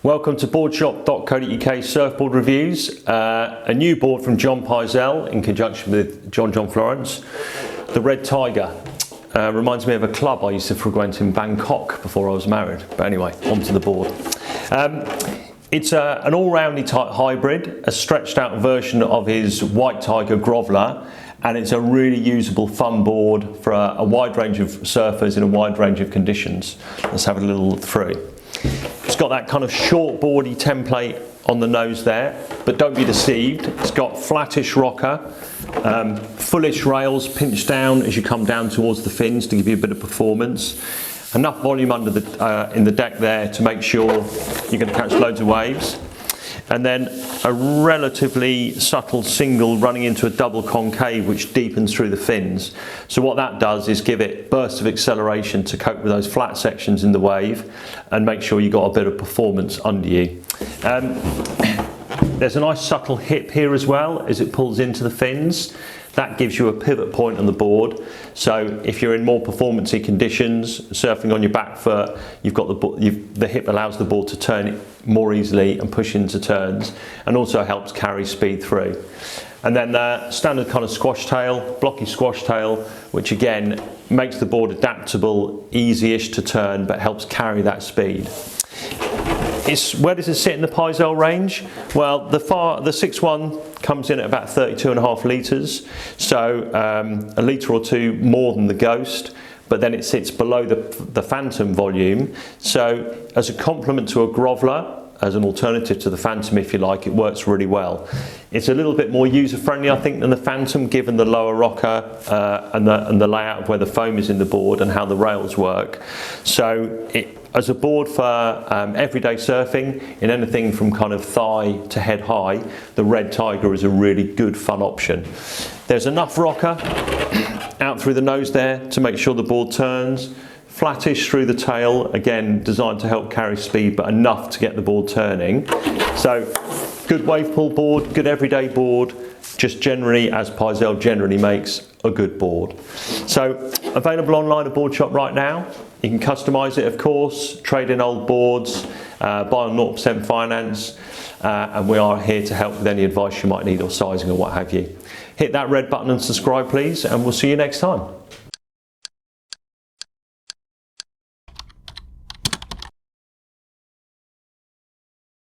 Welcome to boardshop.co.uk surfboard reviews. A new board from Jon Pyzel in conjunction with Jon Florence, the Red Tiger. Reminds me of a club I used to frequent in Bangkok before I was married. But anyway, onto the board. It's an all-roundy type hybrid, a stretched out version of his White Tiger groveler, and it's a really usable fun board for a wide range of surfers in a wide range of conditions. Let's have a little look through. It's got that kind of short boardy template on the nose there, but don't be deceived. It's got flattish rocker, fullish rails pinched down as you come down towards the fins to give you a bit of performance. Enough volume under the in the deck there to make sure you're going to catch loads of waves. And then a relatively subtle single running into a double concave which deepens through the fins. So what that does is give it bursts of acceleration to cope with those flat sections in the wave and make sure you got a bit of performance under you. There's a nice subtle hip here as well as it pulls into the fins. That gives you a pivot point on the board. So if you're in more performancey conditions, surfing on your back foot, you've got the hip allows the board to turn more easily and push into turns, and also helps carry speed through. And then the standard kind of squash tail, blocky squash tail, which again makes the board adaptable, easy-ish to turn, but helps carry that speed. Where does it sit in the Pyzel range? Well, the 6.1 comes in at about 32.5 litres, so a litre or two more than the Ghost, but then it sits below the Phantom volume. So as a complement to a groveler, as an alternative to the Phantom if you like, it works really well. It's a little bit more user-friendly I think than the Phantom, given the lower rocker and the layout of where the foam is in the board and how the rails work. So as a board for everyday surfing, in anything from kind of thigh to head high, the Red Tiger is a really good fun option. There's enough rocker out through the nose there to make sure the board turns. Flattish through the tail, again designed to help carry speed, but enough to get the board turning. So good wave pull board, good everyday board, just generally, as Pyzel generally makes, a good board. So available online at Boardshop right now. You can customise it, of course, trade in old boards, buy on 0% finance, and we are here to help with any advice you might need or sizing or what have you. Hit that red button and subscribe please, and we'll see you next time.